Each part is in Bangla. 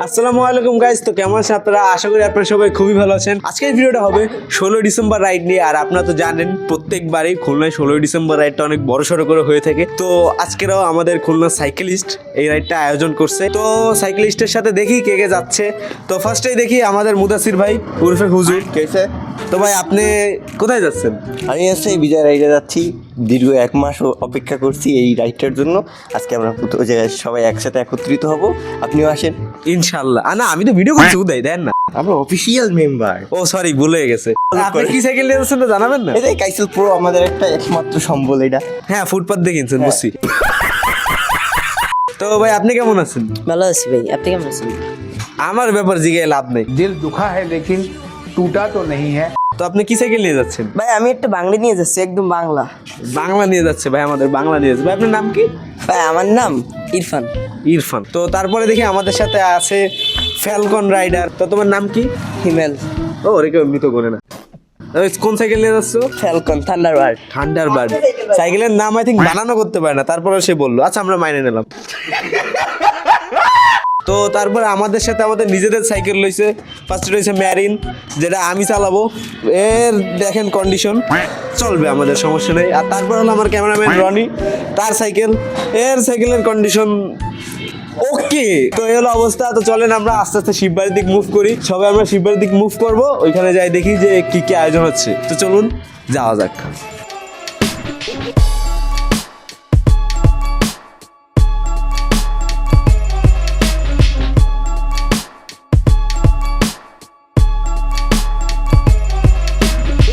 আসসালামু আলাইকুম গাইস, তো কেমন আছেন আপনারা? আশা করি আপনারা সবাই খুবই ভালো আছেন। আজকের ভিডিওটা হবে 16 ডিসেম্বর রাইড নিয়ে। আর আপনারা তো জানেন প্রত্যেকবারই খুলনায় 16 ডিসেম্বর রাইডটা অনেক বড় সড়ো করে হয়ে থাকে। তো আজকেরও আমাদের খুলনা সাইকেলিস্ট এই রাইডটা আয়োজন করছে। তো সাইকেলিস্টের সাথে দেখি কে কে যাচ্ছে। তো ফার্স্টেই দেখি আমাদের মুদাসির ভাই উরফে হুজুর। কেসে তো ভাই আপনি কোথায় যাচ্ছেন? আমি হচ্ছে এই বিজয় রাইডে যাচ্ছি। দীর্ঘ 1 মাস অপেক্ষা করছি এই রাইডটার জন্য। আজকে আমরা প্রথম জায়গায় সবাই একসাথে একত্রিত হব। আপনিও আসেন ইনশাআল্লাহ। না আমি তো ভিডিও করছি, উদয় দেন না। আমরা অফিসিয়াল মেম্বার। ও সরি, ভুলে গেছে। আপনি কি সাইকেল নিয়ে যাচ্ছেন তো জানাবেন না? এটাই কাইসেল প্রো, আমাদের একটা একমাত্র সম্বল এটা। হ্যাঁ, ফুটপাথ দিয়ে কিনছেন, বুঝছি। তো ভাই আপনি কেমন আছেন? ভালো আছি ভাই, আপনি কেমন আছেন? আমার ব্যাপার জিগে লাভ নেই। दिल दुखा है लेकिन टूटा तो नहीं है। তো আপনি কি সাইকেল নিয়ে যাচ্ছেন? ভাই আমি একটা বাংলা নিয়ে যাচ্ছি, একদম বাংলা। বাংলা নিয়ে যাচ্ছে ভাই, আমাদের বাংলা নিয়ে যাচ্ছে। ভাই আপনার নাম কি? ভাই আমার নাম ইরফান। ইরফান। তো তারপরে দেখি আমাদের সাথে আছে ফ্যালকন রাইডার। তো তোমার নাম কি? হিমেল। ও ওরে কেউ এমনি তো করে না। কোন সাইকেল নিয়ে যাচ্ছ? Falcon Thunderbird. থান্ডারবার্ড। সাইকেলের নাম আই থিঙ্ক বানানো করতে পারে না, তারপরে সে বললো আচ্ছা আমরা মাইনে নিলাম। তো তারপরে আমাদের সাথে আমাদের নিজেদের সাইকেল রয়েছে। ফার্স্টে রয়েছে ম্যারিন, যেটা আমি চালাবো। এর দেখেন কন্ডিশন, চলবে, আমাদের সমস্যা নেই। আর তারপর হলো আমার ক্যামেরাম্যান রনি, তার সাইকেল। এর সাইকেলের কন্ডিশন ওকে। তো এই হলো অবস্থা। তো চলেন আমরা আস্তে আস্তে শিববাড়ির দিক মুভ করি। সবাই আমরা শিববাড়ির দিক মুভ করবো, ওইখানে যাই দেখি যে কি কি আয়োজন হচ্ছে। তো চলুন যাওয়া যাক।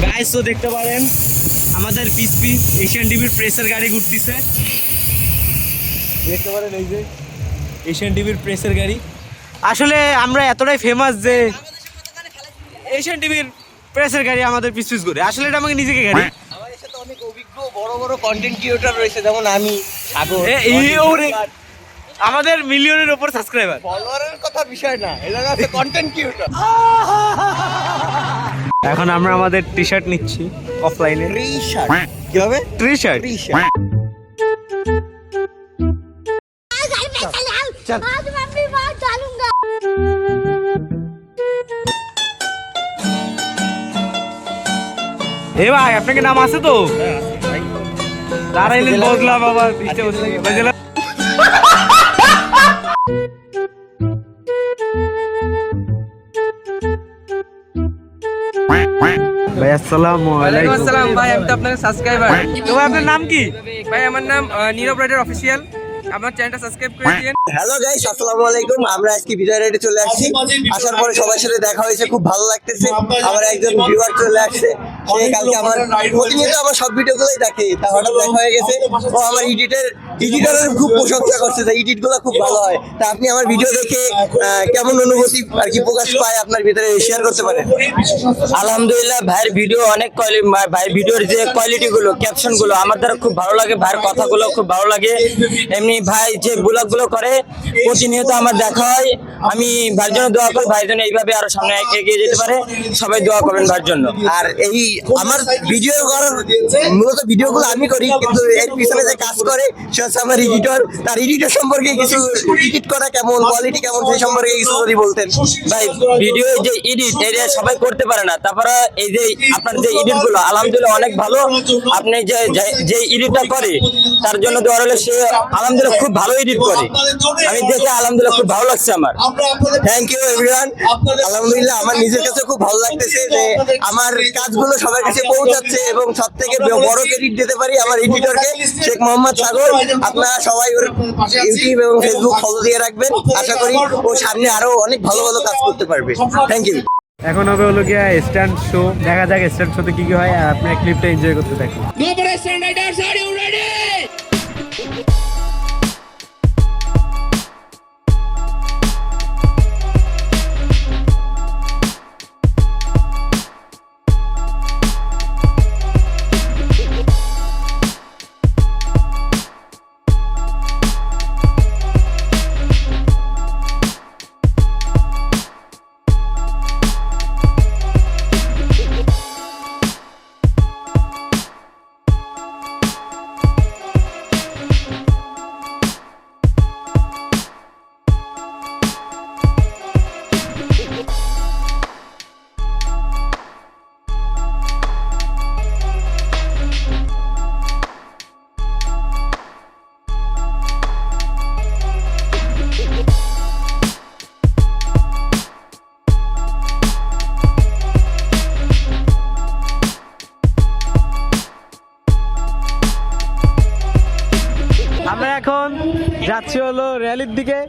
গাইস তো দেখতে পারেন আমাদের পিস এশিয়ান টিভির প্রেসের গাড়ি ঘুরতেছে। দেখতে পারেন এই যে এশিয়ান টিভির প্রেসের গাড়ি। আসলে আমরা এতটাই ফেমাস যে এশিয়ান টিভির প্রেসের গাড়ি আমাদের পিস ঘুরে। আসলে এটা আমাকে নিজেকে গাড়ি। আমাদের সাথে অনেক অভিজ্ঞ বড় বড় কন্টেন্ট ক্রিয়েটর রয়েছে, যেমন আমি, সাগর। আমাদের মিলিয়নের উপর সাবস্ক্রাইবার। ফলোয়ারের কথা বিষয় না, এটা হচ্ছে কন্টেন্ট ক্রিয়েটর। এখন আমরা আমাদের টি শার্ট নিচ্ছি অফলাইনে। টি-শার্ট কি হবে? T shirt. টি-শার্ট आज मैं अपनी बात डालूंगा। এ ভাই আপনাকে নাম আছে তো? দাঁড়াইলেন বদলা বাবা, পিছতে বুঝলা। ভাই আসসালামু আলাইকুম। আসসালাম ভাই, আমি তো আপনার সাবস্ক্রাইবার। তো ভাই আপনার নাম কি? ভাই আমার নাম নীরব রাইডার অফিসিয়াল। আমার চ্যানেলটা সাবস্ক্রাইব করে দিন। হ্যালো গাইস, আসসালামু আলাইকুম। আমরা আজকে বিজয় রাইডে চলে আসছি। আসার পরে সবার সাথে দেখা হয়েছে, খুব ভালো লাগতেছে। আমার একজন ভিউয়ার চলে আসছে, সে কালকে আমার প্রতিনিয়ত আমার সব ভিডিওগুলোই দেখে। তা হঠাৎ দেখা হয়ে গেছে। ও আমার এডিটরের খুব প্রশংসা করছে, তা এডিটগুলো খুব ভালো হয়। তা আপনি আমার ভিডিও দেখে কেমন অনুভূতি আর কি প্রকাশ পায় আপনার ভিতরে শেয়ার করতে পারেন? আলহামদুলিল্লাহ, ভাইয়ের ভিডিও অনেক ভাই ভিডিওর যে কোয়ালিটি গুলো, ক্যাপশন গুলো আমার দ্বারা খুব ভালো লাগে। ভাইয়ের কথাগুলো খুব ভালো লাগে। এমনি ভাই যে ব্লগ গুলো করে প্রতিনিয়ত আমার দেখা হয়। আমি ভাইয়ের জন্য দোয়া করি, ভাইয়ের জন্য এইভাবে আরো সামনে এগিয়ে যেতে পারে। সবাই দোয়া করবেন ভাইয়ের জন্য। আর এই আমার ভিডিও করার মূলত ভিডিওগুলো আমি করি, কিন্তু এর পিছনে যে কাজ করে সে হচ্ছে আমার এডিটর। তার এডিটর সম্পর্কে কিছু, এডিট করা কেমন, কোয়ালিটি কেমন, সেই সম্পর্কে কিছু যদি বলতেন। ভাই ভিডিও যে এডিট, এটা সবাই করতে পারে না। তারপরে এই যে আপনার যে এডিট গুলো আলহামদুলিল্লাহ অনেক ভালো। আপনি যে এডিটটা করে তার জন্য দোয়া রইল, সে আলহামদুলিল্লাহ খুব ভালো এডিট করে। আমি দেখে আলহামদুলিল্লাহ খুব ভালো লাগছে আমার। Thank you everyone. আলহামদুলিল্লাহ আমার নিজের কাছে খুব ভালো লাগতেছে যে আমার কাজগুলো সবার কাছে পৌঁছাচ্ছে, এবং সব থেকে বড় ক্রেডিট দিতে পারি আমার এডিটরকে, শেখ মোহাম্মদ সাগর। আপনারা সবাই ওর ইউটিউব এবং ফেসবুক ফলো দিয়ে রাখবেন। আশা করি ও সামনে আরো অনেক ভালো ভালো কাজ করতে পারবে। Thank you. এখন হবে হলো গিয়া স্ট্যান্ড শো। দেখা যাক স্ট্যান্ড শোতে কি কি হয়, আর আপনি ক্লিপটা এনজয় করতে থাকুন। যাচ্ছি হলো র্যালির দিকে।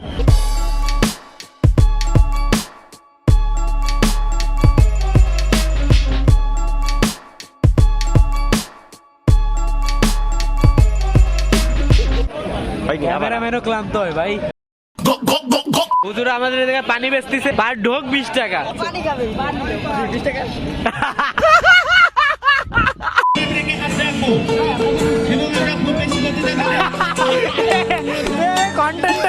ক্যামেরাম্যানও ক্লান্ত হয় ভাই। হুজুর আমাদের এদিকে পানি বেচতেছে, বার ঢোক 20 টাকা। পানি খাবে 20 টাকা। কন্টেন্ট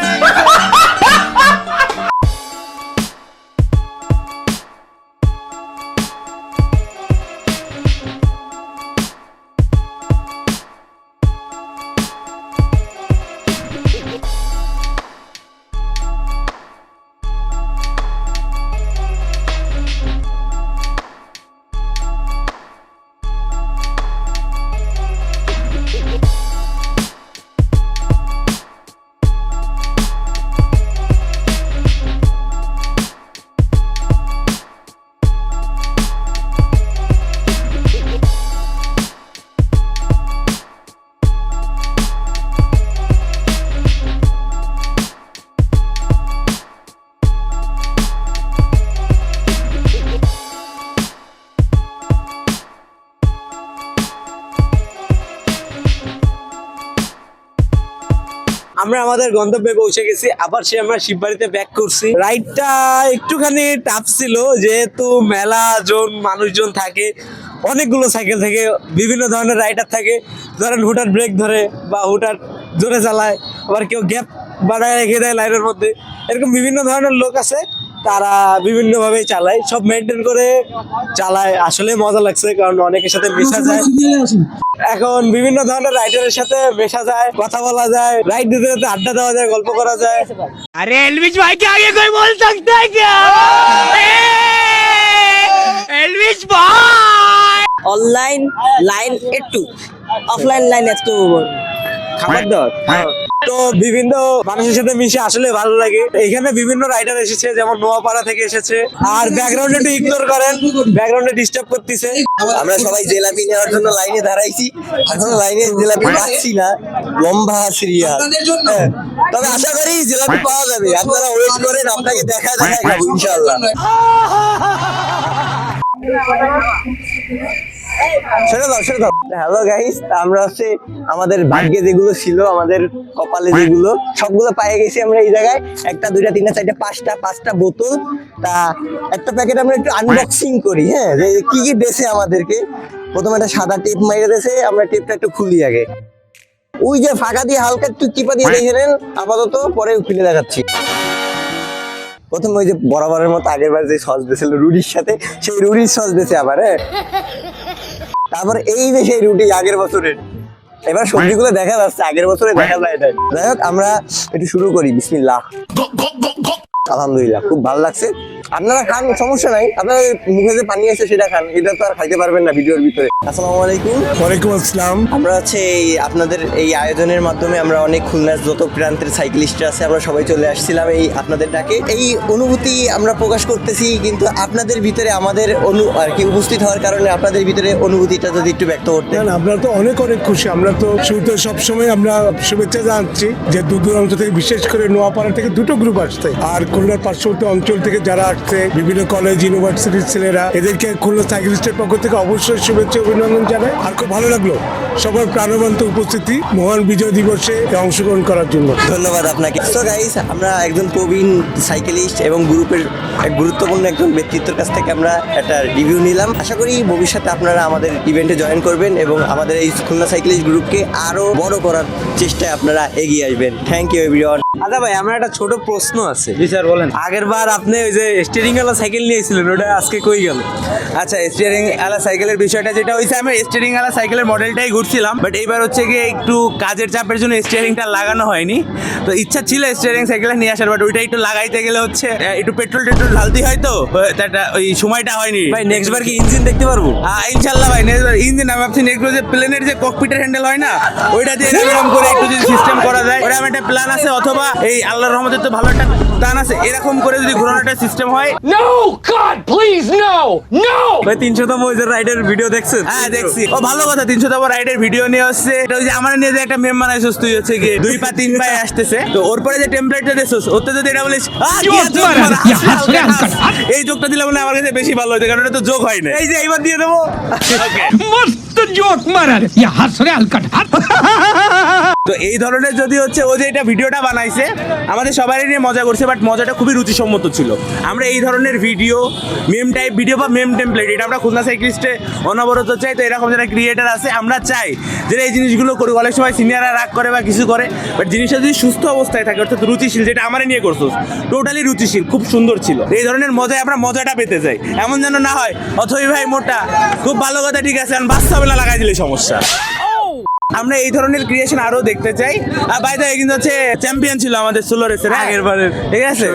আমরা আমাদের গন্তব্যে পৌঁছে গেছি। আবার সে আমরা শিববাড়িতে ব্যাক করছি। রাইডটা একটুখানি টাফ ছিল, যেহেতু মেলা জন মানুষজন থাকে, অনেকগুলো সাইকেল থেকে বিভিন্ন ধরনের রাইডার থাকে। ধরেন হুটার ব্রেক ধরে বা হুটার জোরে চালায়, আবার কেউ গ্যাপ বাড়ায় রেখে দেয় লাইনের মধ্যে। এরকম বিভিন্ন ধরনের লোক আছে, তারা বিভিন্নভাবেই চালায়, সব মেনটেন করে চালায়। আসলে মজা লাগছে, কারণ অনেকের সাথে মেশা যায়। এখন বিভিন্ন ধরনের রাইডারের সাথে মেশা যায়, কথা বলা যায়, রাইড দিতে দিতে আড্ডা দেওয়া যায়, গল্প করা যায়। আরে এলভিশ ভাই কে আগে कोई बोल सकता है क्या? এলভিশ ভাই অনলাইন লাইন একটু, অফলাইন লাইন একটু খাবার দাবার। তো বিভিন্ন মানুষের সাথে মিশে আসলে ভালো লাগে। এখানে বিভিন্ন রাইডার এসেছে, যেমন নোয়াপাড়া থেকে এসেছে। আর ব্যাকগ্রাউন্ডে একটু ইগনোর করেন, ব্যাকগ্রাউন্ডে ডিস্টার্ব করতেছে। আমরা সবাই জিলাপি নেওয়ার জন্য লাইনে দাঁড়াইছি, এখন লাইনে জিলাপি পাচ্ছি না, লম্বা সিরিয়াল। তবে আশা করি জিলাপি পাওয়া যাবে, আপনারা ওয়েট করেন, আপনাকে দেখা দেখাবো ইনশাআল্লাহ। ছেড়ে দাও। হ্যালো গাইস, আমরা হচ্ছে আমাদের ভাগ্যে যেগুলো ছিল, আমাদের কপালে যেগুলো, সবগুলো পেয়ে গেছি আমরা এই জায়গায়। 1 2 3 4 5টা বোতল। তা একটা প্যাকেট আমরা একটু আনবক্সিং করি। হ্যাঁ, যে কি কি দেশে আমাদেরকে। প্রথমে একটা সাদা টেপ মাইরে দিয়েছে, আমরা টেপটা একটু খুলি আগে। ওই যে ফাঁকা দিয়ে হালকা একটু টিপা দিয়ে দেখে নেন আপাতত, পরে খুলে দেখাচ্ছি। প্রথমে ওই যে বরাবরের মতো আগের বার যে সস দিয়েছিল রুটির সাথে, সেই রুটির সস দিয়েছে আবার। হ্যাঁ, তারপর এই যে সেই রুটি আগের বছরের। এবার সবজিগুলো দেখা যাচ্ছে, আগের বছরে দেখা যায় না। যাই হোক, আমরা একটু শুরু করি। বিসমিল্লাহ। আলহামদুলিল্লাহ, খুব ভালো লাগছে। আপনারা খান, সমস্যা নাই। আপনার মুখে যে পানি আছে সেটা খান, এটা তো আর খাইতে পারবেন না ভিডিওর ভিতরে। আসসালামু আলাইকুম। ওয়ালাইকুম আসসালাম। আমরা হচ্ছে আপনাদের এই আয়োজনের মাধ্যমে আমরা অনেক খুলনার যত প্রান্তের সাইক্লিস্ট আছে, আমরা সবাই চলে আসছিলাম এই আপনাদের ডাকে। এই অনুভূতি আমরা প্রকাশ করতেছি, কিন্তু আপনাদের ভিতরে আমাদের আর কি উপস্থিত হওয়ার কারণে আপনাদের ভিতরে অনুভূতিটা যদি একটু ব্যক্ত করতেন। না, আমরা তো অনেক খুশি। আমরা তো শুরুতে সবসময় আমরা শুভেচ্ছা জানাচ্ছি যে দূর দূরান্ত থেকে, বিশেষ করে নোয়াপাড়া থেকে 2টো গ্রুপ আসছে, আর খুলনার পার্শ্ববর্তী অঞ্চল থেকে যারা আসছে, বিভিন্ন কলেজ ইউনিভার্সিটির ছেলেরা, এদেরকে খুলনা সাইক্লিস্টের পক্ষ থেকে অবশ্যই শুভেচ্ছা অভিনন্দন জানাই। আর খুব ভালো লাগলো সবার প্রাণবন্ত উপস্থিতি মহান বিজয় দিবসে অংশগ্রহণ করার জন্য। ধন্যবাদ আপনাকে। সো গাইস, আমরা একজন প্রবীণ সাইকেলিস্ট এবং গ্রুপের এক গুরুত্বপূর্ণ একজন ব্যক্তিত্বের কাছ থেকে আমরা একটা রিভিউ নিলাম। আশা করি ভবিষ্যতে আপনারা আমাদের ইভেন্টে জয়েন করবেন এবং আমাদের এই খুলনা সাইকেলিস্ট গ্রুপকে আরো বড় করার চেষ্টায় আপনারা এগিয়ে আসবেন। Thank you everyone. আচ্ছা ভাই, আমার একটা ছোট প্রশ্ন আছে। জি স্যার বলেন। আগের বার আপনি ওই যে স্টিয়ারিং ওয়ালা সাইকেল নিয়েছিলেন, ওটা আজকে কই গেল? আচ্ছা, স্টিয়ারিং আলা সাইকেলের বিষয়টা যেটা হয়েছে, আমি স্টিয়ারিং আলা সাইকেলের মডেলটাই ঘুরছিলাম, বাট এইবার হচ্ছে গিয়ে একটু কাজের চাপের জন্য স্টিয়ারিংটা লাগানো হয়নি। তো ইচ্ছা ছিল স্টিয়ারিং সাইকেলে নিয়ে আসার, বাট ওইটা একটু লাগাইতে গেলে হচ্ছে একটু পেট্রোল ঢালতে হয়, তো ওই সময়টা হয়নি। ভাই নেক্সট বার কি ইঞ্জিন দেখতে পারবো? ইনশাল্লাহ ভাই, নেক্সট বার ইঞ্জিন। আমি ভাবছি নেক্সট বার যে প্লেনের যে ককপিটের হ্যান্ডেল হয় না, ওইটা দিয়ে এরকম করে একটু যদি সিস্টেম করা যায়, ওটা আমার একটা প্ল্যান আছে। অথবা এই আল্লাহর রহমতে তো ভালো একটা টান আছে, এরকম করে যদি ঘোরানোটা সিস্টেম হয়। ভাই 300তম রাইডের ভিডিও দেখছেন? হ্যাঁ দেখছি। ও ভালো কথা, 300তম রাইডের ভিডিও নিয়ে আসছে। এটা ওই যে আমার নিয়ে যে একটা মেম বানাইছিস তুই, হচ্ছে কি 2 পা 3 পায়ে আসতেছে, তো ওর পরে যে টেমপ্লেটটা দিছিস ওতে যদি এটা বলিস কি আর joke মারা, এই জোকটা দিলে মানে আমার কাছে বেশি ভালো হতো, কারণ এটা তো জোক হয় না। এই যে এইবার দিয়ে দেবো। তো এই ধরনের যদি হচ্ছে ও যে এটা ভিডিওটা বানাইছে আমাদের সবারই নিয়ে মজা করছে, বাট মজাটা খুবই রুচিসম্মত ছিল। আমরা এই ধরনের ভিডিও, মেম টাইপ ভিডিও বা মেম টেমপ্লেট, এটা আমরা খুলনা সাইক্লিস্টে অনবরত চাই। তো এরকম যারা ক্রিয়েটার আছে আমরা চাই যে এই জিনিসগুলো করুক। অনেক সময় সিনিয়ররা রাগ করে বা কিছু করে, বাট জিনিসটা যদি সুস্থ অবস্থায় থাকে, অর্থাৎ রুচিশীল, যেটা আমারে নিয়ে করছো টোটালি রুচিশীল, খুব সুন্দর ছিল। এই ধরনের মজায় আমরা মজাটা পেতে চাই, এমন যেন না হয় অথই ভাই মোটা খুব ভালো কথা, ঠিক আছে, বাচ্চা বেলা লাগাই দিলে সমস্যা। আমরা এই ধরনের ক্রিয়েশন আরো দেখতে চাই। আর বাই দ্য ওয়ে কিন্তু হচ্ছে চ্যাম্পিয়ন ছিল আমাদের সোলো রেসের আগের বারের। ঠিক আছে,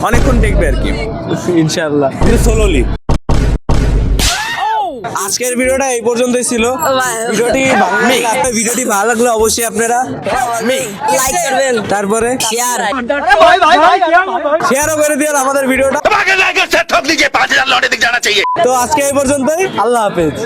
অনেকক্ষণ দেখবে আর কি, ইনশাআল্লাহ। কিন্তু সোলোলি। আজকের ভিডিওটা এই পর্যন্তই ছিল। ভিডিওটি ভালো লাগলে অবশ্যই আপনারা লাইক করবেন, তারপরে শেয়ারও করে দিন আমাদের ভিডিওটা। তো আজকে এই পর্যন্তই, আল্লাহ হাফেজ।